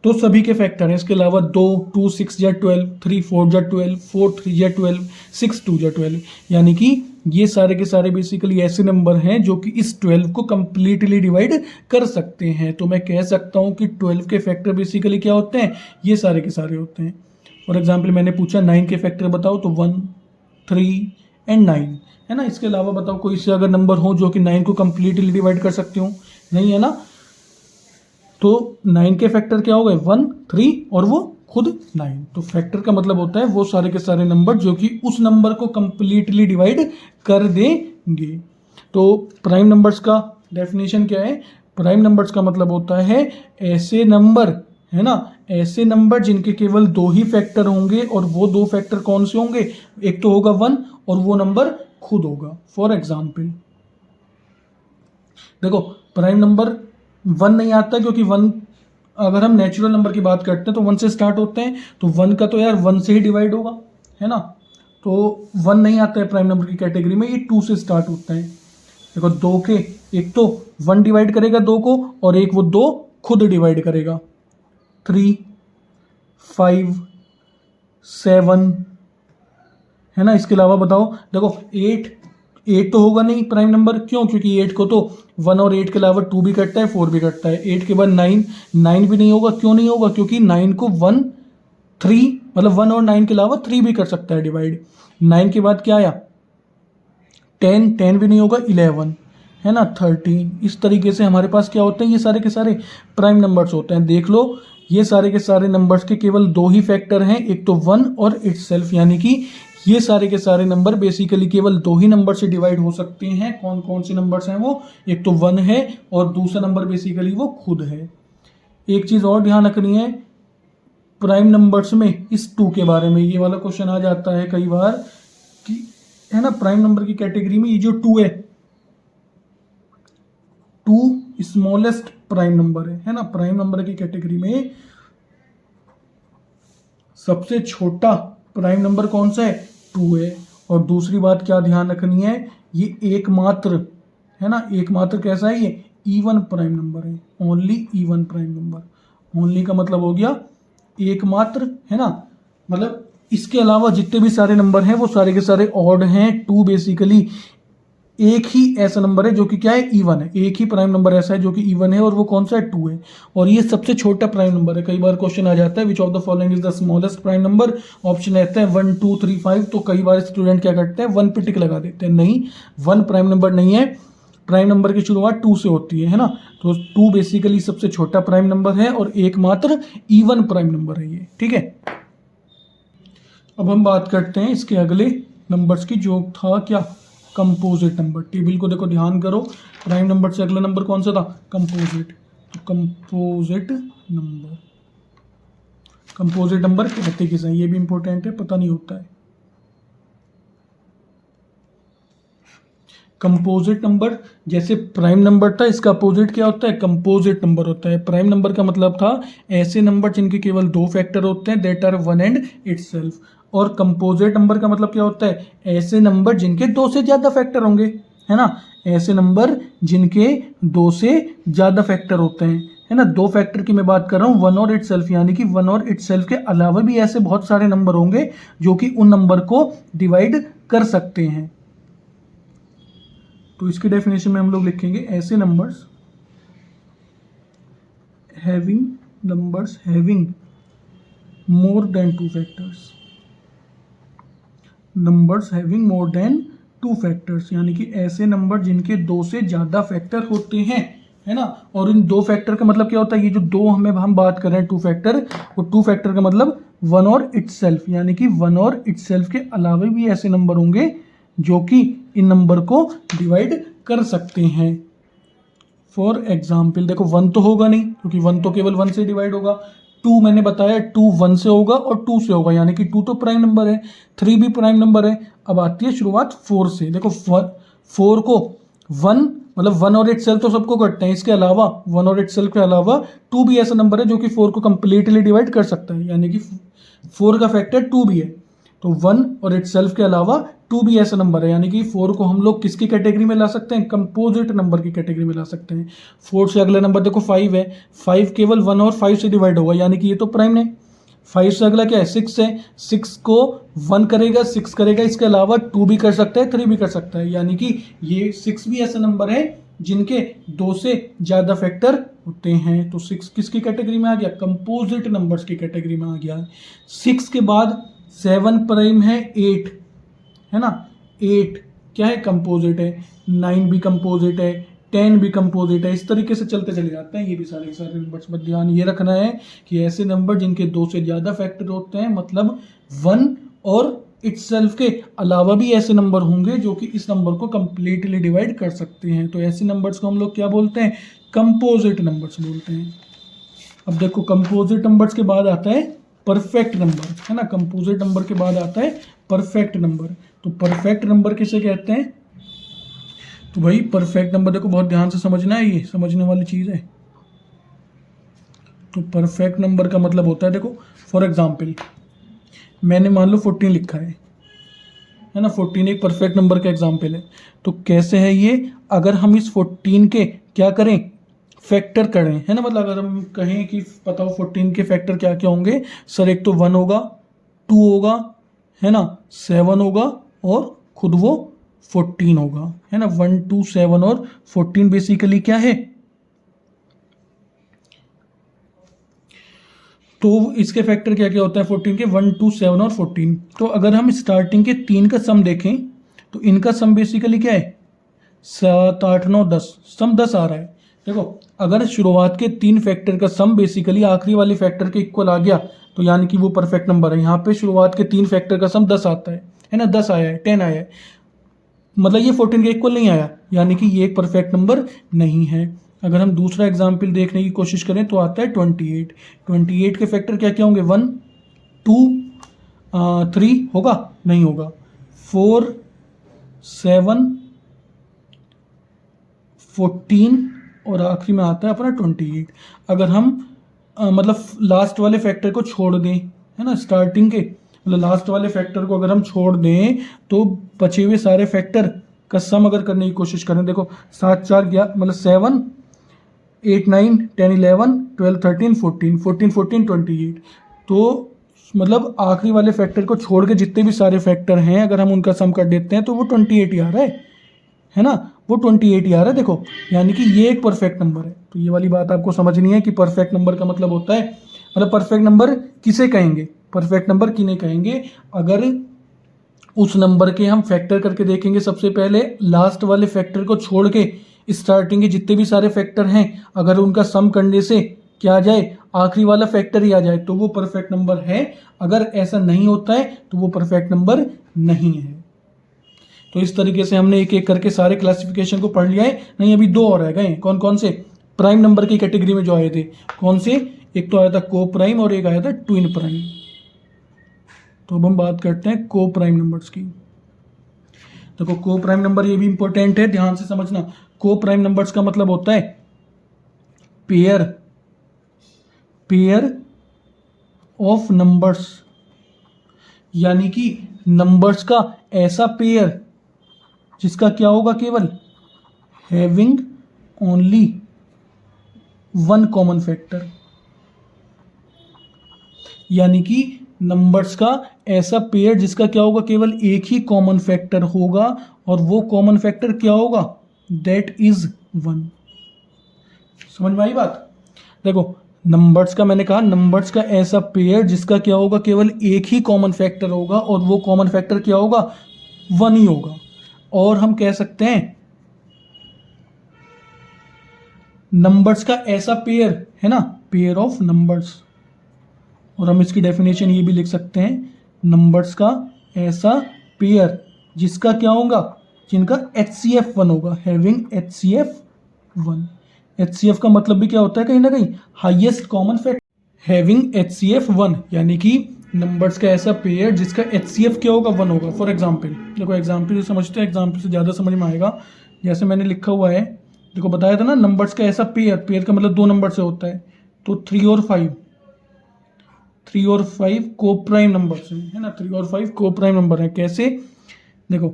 तो सभी के फैक्टर हैं। इसके अलावा 2 2 6 या 12, 3 4 या 12, 4 3 या 12, 6 2 या 12, यानी कि ये सारे के सारे बेसिकली ऐसे नंबर हैं जो कि इस 12 को कंप्लीटली डिवाइड कर सकते हैं। तो मैं कह सकता हूँ कि 12 के फैक्टर बेसिकली क्या होते हैं, ये सारे के सारे होते हैं। फॉर एग्जाम्पल मैंने पूछा 9 के फैक्टर बताओ, तो 1 3 एंड 9, है ना। इसके अलावा बताओ कोई से अगर नंबर हो जो कि 9 को कंप्लीटली डिवाइड कर सकते हो, नहीं है ना। तो 9 के फैक्टर क्या हो गए, 1 3 और वो खुद 9। तो फैक्टर का मतलब होता है वो सारे के सारे नंबर जो कि उस नंबर को कंप्लीटली डिवाइड कर देंगे। तो प्राइम नंबर्स का डेफिनेशन क्या है, प्राइम नंबर्स का मतलब होता है ऐसे नंबर, है ना, ऐसे नंबर जिनके केवल दो ही फैक्टर होंगे, और वो दो फैक्टर कौन से होंगे, एक तो होगा 1 और वो नंबर खुद होगा। फॉर एग्जाम्पल देखो, प्राइम नंबर 1 नहीं आता क्योंकि 1, अगर हम नेचुरल नंबर की बात करते हैं तो 1 से स्टार्ट होते हैं, तो 1 का तो यार 1 से ही डिवाइड होगा, है ना। तो 1 नहीं आता है प्राइम नंबर की कैटेगरी में, ये 2 से स्टार्ट होता है। देखो 2 के, एक तो 1 डिवाइड करेगा 2 को, और एक वो 2 खुद डिवाइड करेगा। 3 5 7, है ना। इसके अलावा बताओ, देखो 8 तो होगा नहीं प्राइम नंबर, क्यों, क्योंकि 8 को तो 1 और 8 के अलावा 2 भी कटता है, 4 भी कटता है। 8 के बाद 9 भी नहीं होगा, क्यों नहीं होगा, क्योंकि 9 को 1 3, मतलब 1 और 9 के अलावा 3 भी कर सकता है डिवाइड। 9 के बाद क्या आया, 10 भी नहीं होगा, 11, है ना, 13। इस तरीके से हमारे पास क्या होते हैं, ये सारे के सारे प्राइम नंबर्स होते हैं। देख लो, ये सारे के सारे नंबर्स के केवल दो ही फैक्टर हैं, एक तो 1 और इटसेल्फ, यानी कि ये सारे के सारे नंबर बेसिकली केवल दो ही नंबर से डिवाइड हो सकते हैं। कौन कौन से नंबर्स हैं वो, एक तो 1 है और दूसरा नंबर बेसिकली वो खुद है। एक चीज़ और ध्यान रखनी है प्राइम नंबर्स में, इस 2 के बारे में, ये वाला क्वेश्चन आ जाता है कई बार कि, है ना, प्राइम नंबर की कैटेगरी में ये जो 2 है, 2 स्मॉलेस्ट प्राइम नंबर है ना। प्राइम नंबर की कैटेगरी में सबसे छोटा प्राइम नंबर कौन सा है, 2 है। और दूसरी बात क्या ध्यान रखनी है, ये एकमात्र, है ना, एकमात्र कैसा है, ये इवन प्राइम नंबर है, only even prime number. Only का मतलब हो गया एकमात्र, है ना, मतलब इसके अलावा जितने भी सारे नंबर हैं वो सारे के सारे ऑड हैं। 2 बेसिकली एक ही ऐसा नंबर है जो कि क्या है, इवन है। एक ही प्राइम नंबर ऐसा है जो कि इवन है, और वो कौन सा है, 2 है। और ये सबसे छोटा प्राइम नंबर है। कई बार क्वेश्चन आ जाता है which of the following is the smallest prime number, option रहता है 1 2 3 5। तो कई बार स्टूडेंट क्या करते हैं, 1 पे टिक लगा देते हैं, नहीं, 1 प्राइम नंबर नहीं है। प्राइम नंबर की शुरुआत 2 से होती है ना। तो 2 बेसिकली सबसे छोटा प्राइम नंबर है और एकमात्र इवन प्राइम नंबर है ये, ठीक है। अब हम बात करते हैं इसके अगले नंबर्स की, जो था क्या, कंपोजिट नंबर। टेबल को देखो, ध्यान करो, प्राइम नंबर से अगला नंबर कौन सा था, कंपोजिट। तो कंपोजिट नंबर, कंपोजिट नंबर कहते किसे हैं, ये भी इंपॉर्टेंट है, पता नहीं होता है। कंपोजिट नंबर, जैसे प्राइम नंबर था, इसका अपोजिट क्या होता है? कंपोजिट नंबर होता है। प्राइम नंबर का मतलब था ऐसे नंबर जिनके केवल दो फैक्टर होते हैं, that are one and itself. और कंपोजिट नंबर का मतलब क्या होता है? ऐसे नंबर जिनके दो से ज़्यादा फैक्टर होंगे, है ना, ऐसे नंबर जिनके दो से ज़्यादा फैक्टर होते हैं, है ना। दो फैक्टर की मैं बात कर रहा हूँ, वन और इटसेल्फ, यानी कि वन और इटसेल्फ के अलावा भी ऐसे बहुत सारे नंबर होंगे जो कि उन नंबर को डिवाइड कर सकते हैं। तो इसकी डेफिनेशन में हम लोग लिखेंगे ऐसे numbers having more than to factors, numbers having more than two factors, यानी कि ऐसे नंबर जिनके दो से ज़्यादा फैक्टर होते हैं, है ना। और इन दो फैक्टर का मतलब क्या होता है? ये जो दो हम बात कर रहे हैं टू फैक्टर, वो टू फैक्टर का मतलब वन और इटसेल्फ, यानी कि वन और इटसेल्फ के अलावा भी ऐसे नंबर होंगे जो कि इन नंबर को डिवाइड कर सकते हैं। फॉर एग्जाम्पल देखो, वन तो होगा नहीं क्योंकि वन तो केवल वन से डिवाइड होगा। टू मैंने बताया, टू वन से होगा और टू से होगा, यानी कि टू तो प्राइम नंबर है, थ्री भी प्राइम नंबर है। अब आती है शुरुआत फोर से। देखो फोर को वन मतलब वन और इट सेल्फ तो सबको करते हैं, इसके अलावा वन और इट सेल्फ के अलावा टू भी ऐसा नंबर है जो कि फोर को कंप्लीटली डिवाइड कर सकता है, यानी कि फोर का फैक्टर टू भी है। तो वन और इट सेल्फ के अलावा टू भी ऐसा नंबर है, यानी कि फोर को हम लोग किसकी कैटेगरी में ला सकते हैं? कंपोजिट नंबर की कैटेगरी में ला सकते हैं। फोर से अगला नंबर देखो फाइव है, फाइव केवल वन और फाइव से डिवाइड होगा, यानी कि ये तो प्राइम है। फाइव से अगला क्या है? सिक्स है, सिक्स को वन करेगा, सिक्स करेगा, इसके अलावा टू भी कर सकता है, थ्री भी कर सकता है, यानी कि ये सिक्स भी ऐसा नंबर है जिनके दो से ज़्यादा फैक्टर होते हैं। तो सिक्स किसकी कैटेगरी में आ गया? कंपोजिट नंबर्स की कैटेगरी में आ गया। सिक्स के बाद सेवन प्राइम है, एट है ना, एट क्या है? कंपोजिट है। नाइन भी कंपोजिट है, टेन भी कंपोजिट है। इस तरीके से चलते चले जाते हैं ये भी सारे सारे नंबर्स। बस ध्यान ये रखना है कि ऐसे नंबर जिनके दो से ज़्यादा फैक्टर होते हैं, मतलब वन और इटसेल्फ के अलावा भी ऐसे नंबर होंगे जो कि इस नंबर को कंप्लीटली डिवाइड कर सकते हैं। तो ऐसे नंबर्स को हम लोग क्या बोलते हैं? कंपोजिट नंबर्स बोलते हैं। अब देखो, कंपोजिट नंबर्स के बाद आता है परफेक्ट नंबर, है ना। कंपोजिट नंबर के बाद आता है परफेक्ट नंबर। तो परफेक्ट नंबर किसे कहते हैं? तो भाई परफेक्ट नंबर देखो, बहुत ध्यान से समझना है, ये समझने वाली चीज़ है। तो परफेक्ट नंबर का मतलब होता है, देखो फॉर एग्जाम्पल मैंने मान लो 14 लिखा है ना। 14 एक परफेक्ट नंबर का एग्जाम्पल है। तो कैसे है ये? अगर हम इस 14 के क्या करें? फैक्टर करें, है ना। मतलब अगर हम कहें कि पता हो 14 के फैक्टर क्या क्या होंगे, सर एक तो वन होगा, टू होगा, है ना, सेवन होगा और खुद वो 14 होगा, है ना। वन टू सेवन और 14 बेसिकली क्या है? तो इसके फैक्टर क्या क्या होता है 14 के? वन टू सेवन और 14। तो अगर हम स्टार्टिंग के तीन का सम देखें तो इनका सम बेसिकली क्या है? 7 8 9 10, सम 10 आ रहा है। देखो, अगर शुरुआत के तीन फैक्टर का सम बेसिकली आखिरी वाले फैक्टर के इक्वल आ गया तो यानी कि वो परफेक्ट नंबर है। यहाँ पे शुरुआत के तीन फैक्टर का सम 10 आता है ना, 10 आया है, 10 आया है, मतलब ये 14 के इक्वल नहीं आया, यानी कि ये एक परफेक्ट नंबर नहीं है। अगर हम दूसरा एग्जाम्पल देखने की कोशिश करें तो आता है 28। 28 के फैक्टर क्या क्या होंगे? वन टू थ्री होगा? नहीं होगा। 4 7 14 और आखिरी में आता है अपना 28। अगर हम मतलब लास्ट वाले फैक्टर को छोड़ दें, है ना, स्टार्टिंग के मतलब लास्ट वाले फैक्टर को अगर हम छोड़ दें तो बचे हुए सारे फैक्टर का सम अगर करने की कोशिश करें, देखो 7 4 11 मतलब 7 8 9 10 11 12 13 14 14 14 28। तो मतलब आखिरी वाले फैक्टर को छोड़ के जितने भी सारे फैक्टर हैं अगर हम उनका सम कर देते हैं तो वो 28 ही आ रहा है ना, वो 28 ही आ रहा है। देखो, यानी कि ये एक परफेक्ट नंबर है। तो ये वाली बात आपको समझनी है कि परफेक्ट नंबर का मतलब होता है, मतलब परफेक्ट नंबर किसे कहेंगे? परफेक्ट नंबर किन्हें कहेंगे? अगर उस नंबर के हम फैक्टर करके देखेंगे, सबसे पहले लास्ट वाले फैक्टर को छोड़ के स्टार्टिंग के जितने भी सारे फैक्टर हैं अगर उनका सम करने से क्या आ जाए? आखिरी वाला फैक्टर ही आ जाए तो वो परफेक्ट नंबर है। अगर ऐसा नहीं होता है तो वो परफेक्ट नंबर नहीं है। तो इस तरीके से हमने एक एक करके सारे क्लासिफिकेशन को पढ़ लिया है। नहीं, अभी दो और रह गए। कौन कौन से? प्राइम नंबर की कैटेगरी में जो आए थे, कौन से? एक तो आया था को प्राइम और एक आया था ट्विन प्राइम। तो अब हम बात करते हैं को प्राइम नंबर्स की। देखो को प्राइम नंबर ये भी इंपॉर्टेंट है, ध्यान से समझना। को प्राइम नंबर्स का मतलब होता है पेयर ऑफ नंबर्स, यानी कि नंबर्स का ऐसा पेयर जिसका क्या होगा, केवल having only one common factor, यानी कि नंबर्स का ऐसा पेयर जिसका क्या होगा, केवल एक ही कॉमन फैक्टर होगा, और वो कॉमन फैक्टर क्या होगा, दैट इज 1। समझ में आई बात? देखो नंबर्स का, मैंने कहा नंबर्स का ऐसा पेयर जिसका क्या होगा, केवल एक ही कॉमन फैक्टर होगा, और वो कॉमन फैक्टर क्या होगा, 1 ही होगा। और हम कह सकते हैं नंबर्स का ऐसा पेयर है ना, पेयर ऑफ नंबर्स, और हम इसकी डेफिनेशन ये भी लिख सकते हैं, नंबर्स का ऐसा पेयर जिसका क्या होगा, जिनका HCF 1 होगा, हैविंग HCF 1। HCF का मतलब भी क्या होता है, कहीं ना कहीं highest common factor, having HCF 1, यानी कि नंबर्स का ऐसा पेयर जिसका HCF क्या होगा, 1 होगा। फॉर एग्जाम्पल, देखो एग्जाम्पल से समझते हैं, एग्जाम्पल से ज़्यादा समझ में आएगा। जैसे मैंने लिखा हुआ है, देखो बताया था ना, नंबर्स का ऐसा पेयर का मतलब 2 नंबर से होता है, तो 3 और 5 को प्राइम नंबर से है ना, 3 और 5 को प्राइम नंबर है। कैसे? देखो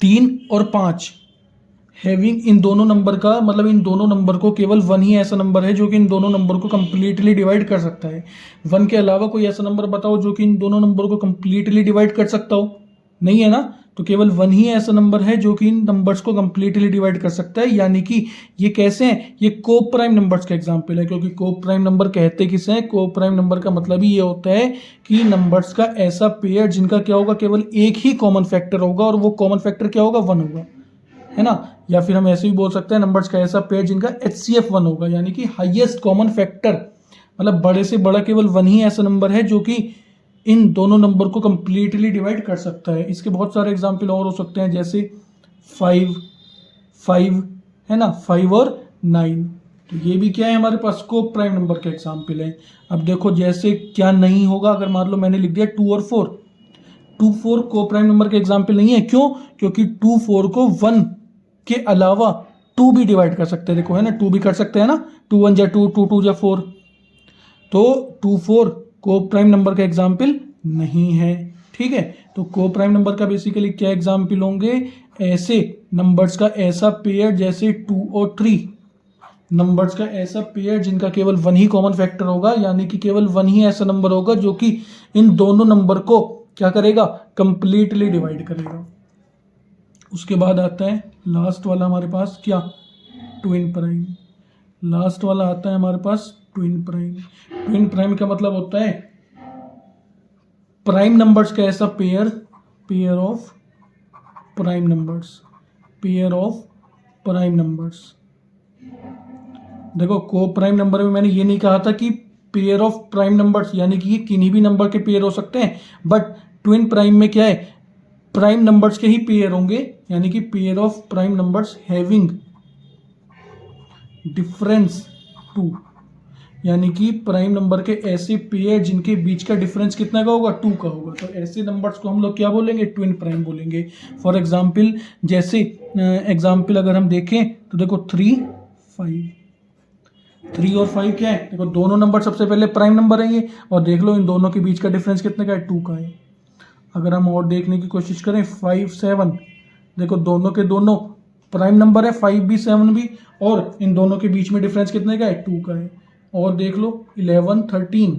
3 और 5 हैविंग, इन दोनों नंबर का मतलब इन दोनों नंबर को केवल 1 ही ऐसा नंबर है जो कि इन दोनों नंबर को कंप्लीटली डिवाइड कर सकता है। 1 के अलावा कोई ऐसा नंबर बताओ जो कि इन दोनों नंबर को कंप्लीटली डिवाइड कर सकता हो, नहीं है ना। तो केवल 1 ही ऐसा नंबर है जो कि इन नंबर्स को कंप्लीटली डिवाइड कर सकता है, यानी कि ये कैसे हैं, ये को प्राइम नंबर्स का एग्जांपल है। क्योंकि को प्राइम नंबर कहते किसे हैं, को प्राइम नंबर का मतलब ही ये होता है कि नंबर्स का ऐसा पेयर जिनका क्या होगा, केवल एक ही कॉमन फैक्टर होगा, और वो कॉमन फैक्टर क्या होगा, 1 होगा, है ना। या फिर हम ऐसे भी बोल सकते हैं, नंबर्स का ऐसा पेयर जिनका HCF 1 होगा, यानी कि हाईएस्ट कॉमन फैक्टर, मतलब बड़े से बड़ा केवल 1 ही ऐसा नंबर है जो कि इन दोनों नंबर को कंप्लीटली डिवाइड कर सकता है। इसके बहुत सारे एग्जाम्पल और हो सकते हैं, जैसे 5 है ना, 5 और 9। तो ये भी क्या है, हमारे पास को प्राइम नंबर के एग्जाम्पल है। अब देखो जैसे क्या नहीं होगा, अगर मान लो मैंने लिख दिया 2 और 4, 2 4 को प्राइम नंबर के एग्जाम्पल नहीं है। क्यों? क्योंकि 2 4 को 1 के अलावा 2 भी डिवाइड कर सकते हैं। देखो है ना, 2 भी कर सकते हैं ना, 2 1 जा 2, 2 2 जा 4। तो 2 4 को प्राइम नंबर का एग्जाम्पल नहीं है, ठीक है। तो को प्राइम नंबर का बेसिकली क्या एग्जाम्पल होंगे, ऐसे नंबर्स का ऐसा पेयर जैसे 2 और 3, नंबर्स का ऐसा पेयर जिनका केवल 1 ही कॉमन फैक्टर होगा, यानी कि केवल 1 ही ऐसा नंबर होगा जो कि इन दोनों नंबर को क्या करेगा, कंप्लीटली डिवाइड करेगा। उसके बाद आता है लास्ट वाला हमारे पास, क्या, ट्विन प्राइम। लास्ट वाला आता है हमारे पास ट्विन प्राइम। ट्विन प्राइम का मतलब होता है प्राइम नंबर्स का ऐसा पेयर ऑफ प्राइम नंबर्स। देखो को प्राइम नंबर में मैंने ये नहीं कहा था कि पेयर ऑफ प्राइम नंबर्स, यानी कि ये किन्हीं भी नंबर के पेयर हो सकते हैं, बट ट्विन प्राइम में क्या है, प्राइम नंबर्स के ही पेयर होंगे, यानी कि pair of prime numbers having difference 2, यानी कि प्राइम नंबर के ऐसे पेयर जिनके बीच का डिफरेंस कितना का होगा, 2 का होगा। तो ऐसे नंबर्स को हम लोग क्या बोलेंगे, ट्विन प्राइम बोलेंगे। फॉर एग्जाम्पल, जैसे एग्जाम्पल अगर हम देखें तो देखो 3 और 5 क्या है, देखो दोनों नंबर सबसे पहले प्राइम नंबर है ये, और देख लो इन दोनों के बीच का डिफरेंस कितने का है, 2 का है। अगर हम और देखने की कोशिश करें 5 7, देखो दोनों के दोनों प्राइम नंबर है, 5 भी 7 भी, और इन दोनों के बीच में डिफरेंस कितने का है, 2 का है। और देख लो 11 13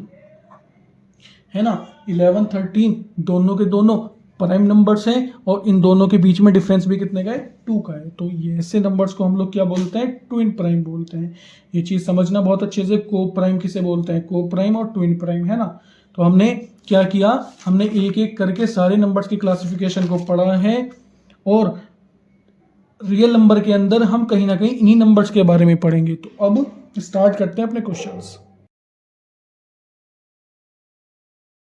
है ना, 11 13 दोनों के दोनों प्राइम नंबर्स हैं, और इन दोनों के बीच में डिफरेंस भी कितने का है, 2 का है। तो ये ऐसे नंबर्स को हम लोग क्या बोलते हैं, ट्विन प्राइम बोलते हैं। ये चीज़ समझना बहुत अच्छे से, को प्राइम किसे बोलते हैं, को प्राइम और ट्विन प्राइम, है ना। तो हमने क्या किया, हमने एक एक करके सारे नंबर्स की क्लासिफिकेशन को पढ़ा है, और रियल नंबर के अंदर हम कहीं ना कहीं इन्हीं नंबर्स के बारे में पढ़ेंगे। तो अब स्टार्ट करते हैं अपने क्वेश्चंस।